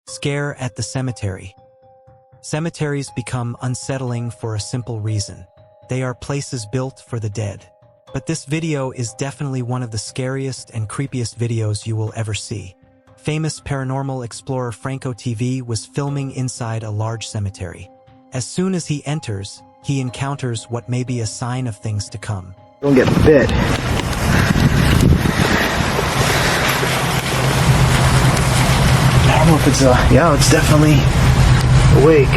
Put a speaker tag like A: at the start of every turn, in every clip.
A: Scare at the cemetery. Cemeteries become unsettling for a simple reason. They are places built for the dead. But this video is definitely one of the scariest and creepiest videos you will ever see. Famous paranormal explorer Franco TV was filming inside a large cemetery. As soon as he enters, he encounters what may be a sign of things to come.
B: Don't get bit. I don't know if it's yeah, it's definitely awake.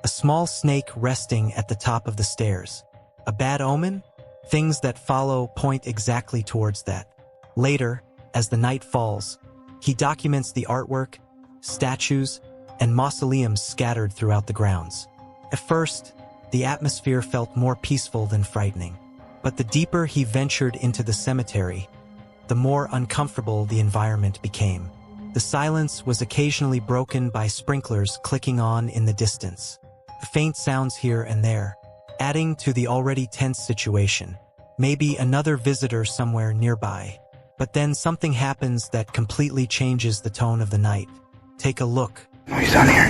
A: A small snake resting at the top of the stairs. A bad omen? Things that follow point exactly towards that. Later, as the night falls, he documents the artwork, statues, and mausoleums scattered throughout the grounds. At first, the atmosphere felt more peaceful than frightening. But the deeper he ventured into the cemetery, the more uncomfortable the environment became. The silence was occasionally broken by sprinklers clicking on in the distance. Faint sounds here and there, adding to the already tense situation. Maybe another visitor somewhere nearby. But then something happens that completely changes the tone of the night. Take a look.
B: Oh, he's down here.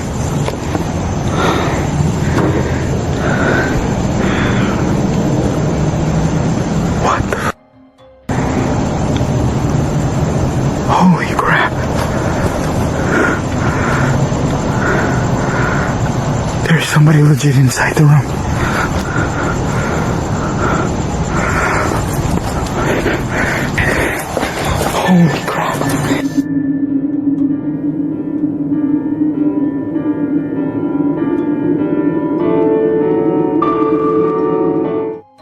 B: What the Holy crap. There's somebody legit inside the room. Holy crap.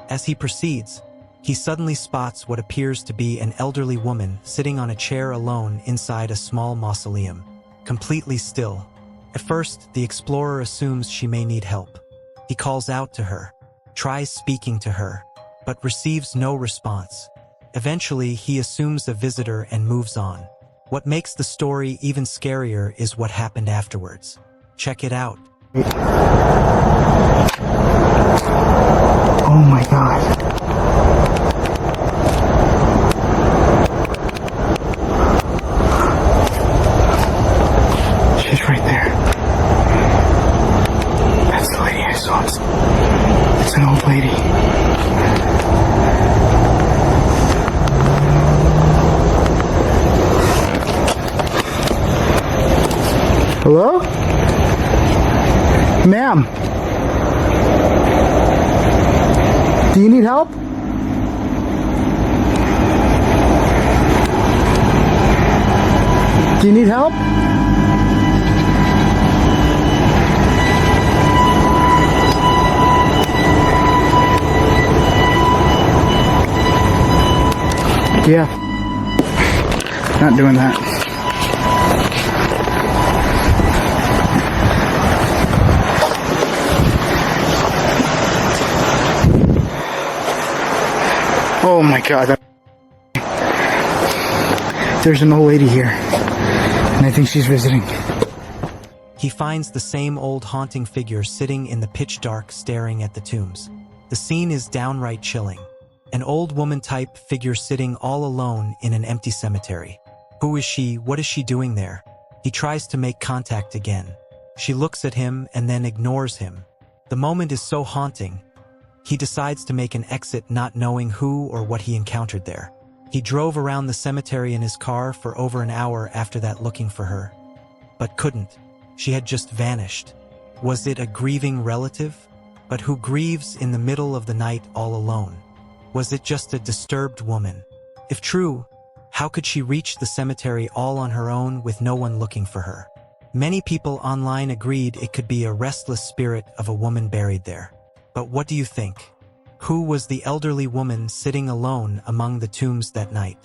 A: As he proceeds, he suddenly spots what appears to be an elderly woman sitting on a chair alone inside a small mausoleum, completely still. At first, the explorer assumes she may need help. He calls out to her, tries speaking to her, but receives no response. Eventually, he assumes a visitor and moves on. What makes the story even scarier is what happened afterwards. Check it out.
B: Oh my God. She's right there. That's the lady I saw. It's an old lady. Hello? Ma'am? Do you need help? Do you need help? Yeah. Not doing that. Oh my God. There's an old lady here, and I think she's visiting.
A: He finds the same old haunting figure sitting in the pitch dark staring at the tombs. The scene is downright chilling. An old woman-type figure sitting all alone in an empty cemetery. Who is she? What is she doing there? He tries to make contact again. She looks at him and then ignores him. The moment is so haunting. He decides to make an exit not knowing who or what he encountered there. He drove around the cemetery in his car for over an hour after that looking for her. But couldn't. She had just vanished. Was it a grieving relative? But who grieves in the middle of the night all alone? Was it just a disturbed woman? If true, how could she reach the cemetery all on her own with no one looking for her? Many people online agreed it could be a restless spirit of a woman buried there. But what do you think? Who was the elderly woman sitting alone among the tombs that night?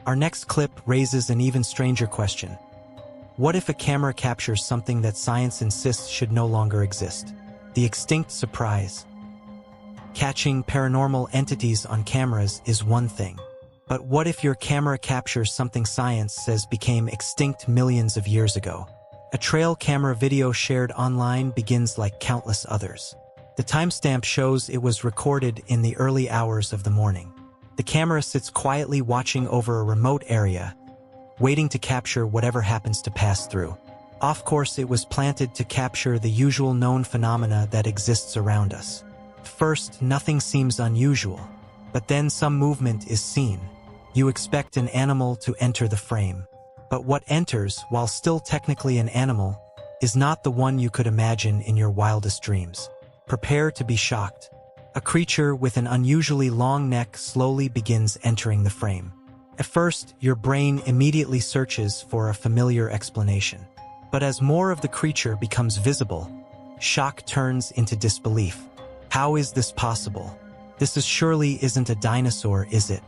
A: Our next clip raises an even stranger question. What if a camera captures something that science insists should no longer exist? The extinct surprise. Catching paranormal entities on cameras is one thing. But what if your camera captures something science says became extinct millions of years ago? A trail camera video shared online begins like countless others. The timestamp shows it was recorded in the early hours of the morning. The camera sits quietly watching over a remote area, waiting to capture whatever happens to pass through. Of course, it was planted to capture the usual known phenomena that exists around us. First, nothing seems unusual, but then some movement is seen. You expect an animal to enter the frame. But what enters, while still technically an animal, is not the one you could imagine in your wildest dreams. Prepare to be shocked. A creature with an unusually long neck slowly begins entering the frame. At first, your brain immediately searches for a familiar explanation. But as more of the creature becomes visible, shock turns into disbelief. How is this possible? This surely isn't a dinosaur, is it?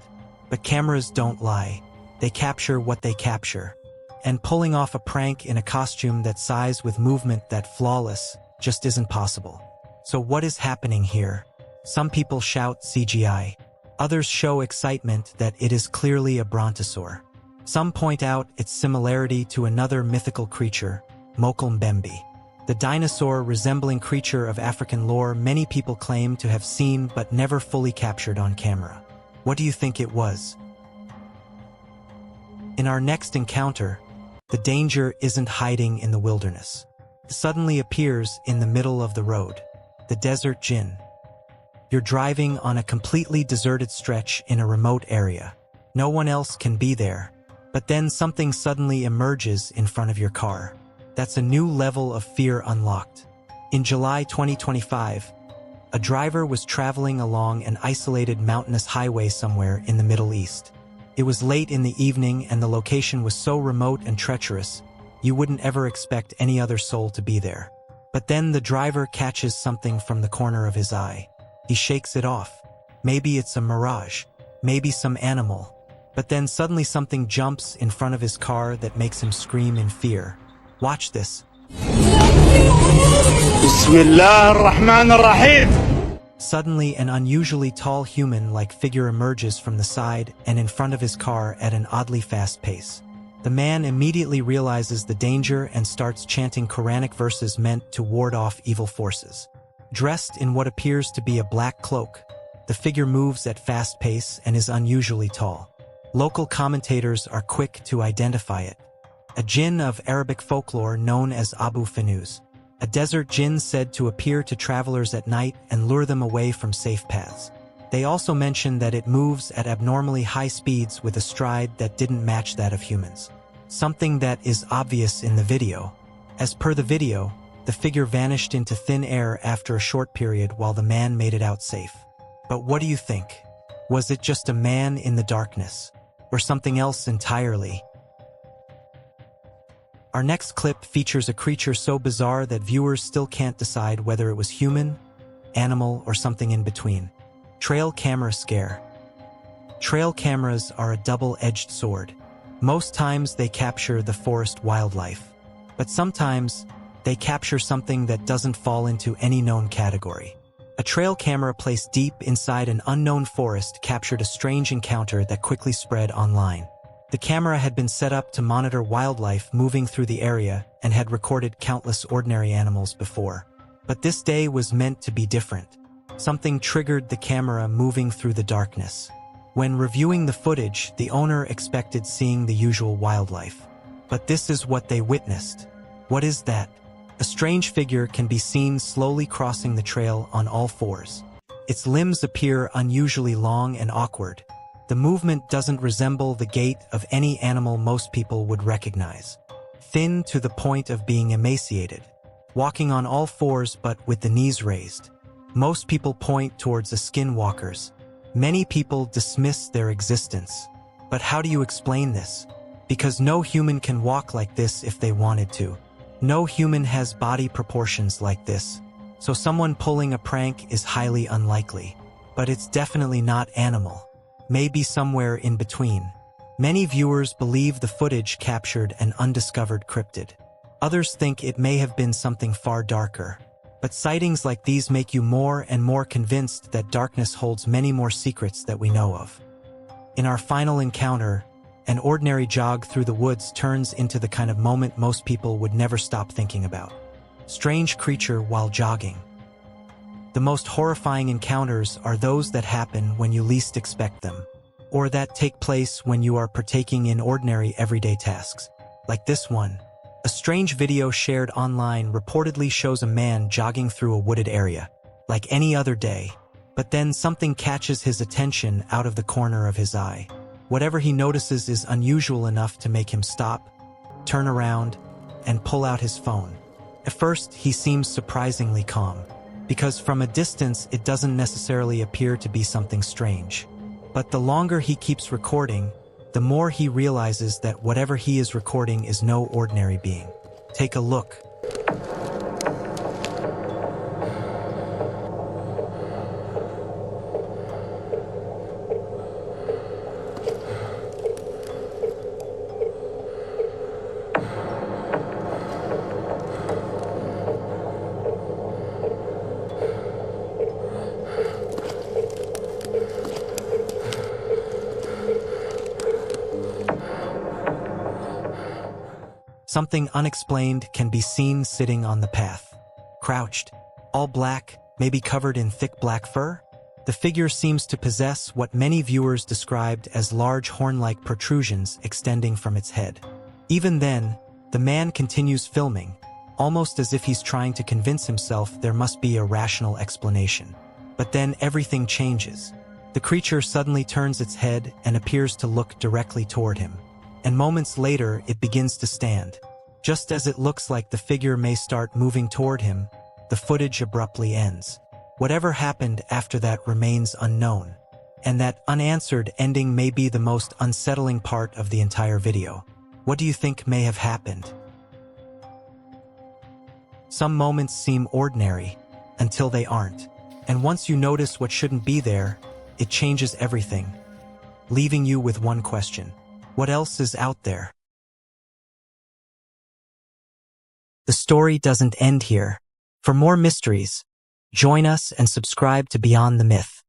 A: But cameras don't lie. They capture what they capture. And pulling off a prank in a costume that size with movement that flawless just isn't possible. So what is happening here? Some people shout CGI. Others show excitement that it is clearly a brontosaur. Some point out its similarity to another mythical creature, Mausoleum. The dinosaur resembling creature of African lore many people claim to have seen but never fully captured on camera. What do you think it was? In our next encounter, the danger isn't hiding in the wilderness. It suddenly appears in the middle of the road. The Desert Jinn. You're driving on a completely deserted stretch in a remote area. No one else can be there. But then something suddenly emerges in front of your car. That's a new level of fear unlocked. In July 2025, a driver was traveling along an isolated mountainous highway somewhere in the Middle East. It was late in the evening and the location was so remote and treacherous, you wouldn't ever expect any other soul to be there. But then the driver catches something from the corner of his eye. He shakes it off. Maybe it's a mirage, maybe some animal. But then suddenly something jumps in front of his car that makes him scream in fear. Watch this.
B: Bismillah ar-Rahman ar-Rahim.
A: Suddenly, an unusually tall human-like figure emerges from the side and in front of his car at an oddly fast pace. The man immediately realizes the danger and starts chanting Quranic verses meant to ward off evil forces. Dressed in what appears to be a black cloak, the figure moves at fast pace and is unusually tall. Local commentators are quick to identify it. A jinn of Arabic folklore known as Abu Fanus. A desert jinn said to appear to travelers at night and lure them away from safe paths. They also mention that it moves at abnormally high speeds with a stride that didn't match that of humans. Something that is obvious in the video. As per the video, the figure vanished into thin air after a short period while the man made it out safe. But what do you think? Was it just a man in the darkness? Or something else entirely? Our next clip features a creature so bizarre that viewers still can't decide whether it was human, animal, or something in between. Trail camera scare. Trail cameras are a double-edged sword. Most times they capture the forest wildlife. But sometimes they capture something that doesn't fall into any known category. A trail camera placed deep inside an unknown forest captured a strange encounter that quickly spread online. The camera had been set up to monitor wildlife moving through the area and had recorded countless ordinary animals before. But this day was meant to be different. Something triggered the camera moving through the darkness. When reviewing the footage, the owner expected seeing the usual wildlife. But this is what they witnessed. What is that? A strange figure can be seen slowly crossing the trail on all fours. Its limbs appear unusually long and awkward. The movement doesn't resemble the gait of any animal most people would recognize. Thin to the point of being emaciated. Walking on all fours but with the knees raised. Most people point towards the skinwalkers. Many people dismiss their existence. But how do you explain this? Because no human can walk like this if they wanted to. No human has body proportions like this. So someone pulling a prank is highly unlikely. But it's definitely not animal. Maybe somewhere in between. Many viewers believe the footage captured an undiscovered cryptid. Others think it may have been something far darker. But sightings like these make you more and more convinced that darkness holds many more secrets that we know of. In our final encounter, an ordinary jog through the woods turns into the kind of moment most people would never stop thinking about. Strange creature while jogging. The most horrifying encounters are those that happen when you least expect them. or that take place when you are partaking in ordinary everyday tasks. Like this one. A strange video shared online reportedly shows a man jogging through a wooded area, like any other day, but then something catches his attention out of the corner of his eye. Whatever he notices is unusual enough to make him stop, turn around, and pull out his phone. At first, he seems surprisingly calm, because from a distance it doesn't necessarily appear to be something strange. But the longer he keeps recording, the more he realizes that whatever he is recording is no ordinary being. Take a look. Something unexplained can be seen sitting on the path. Crouched, all black, maybe covered in thick black fur. The figure seems to possess what many viewers described as large horn-like protrusions extending from its head. Even then, the man continues filming, almost as if he's trying to convince himself there must be a rational explanation. But then everything changes. The creature suddenly turns its head and appears to look directly toward him. And moments later, it begins to stand. Just as it looks like the figure may start moving toward him, the footage abruptly ends. Whatever happened after that remains unknown, and that unanswered ending may be the most unsettling part of the entire video. What do you think may have happened? Some moments seem ordinary, until they aren't. And once you notice what shouldn't be there, it changes everything, leaving you with one question. What else is out there? The story doesn't end here. For more mysteries, join us and subscribe to Beyond the Myth.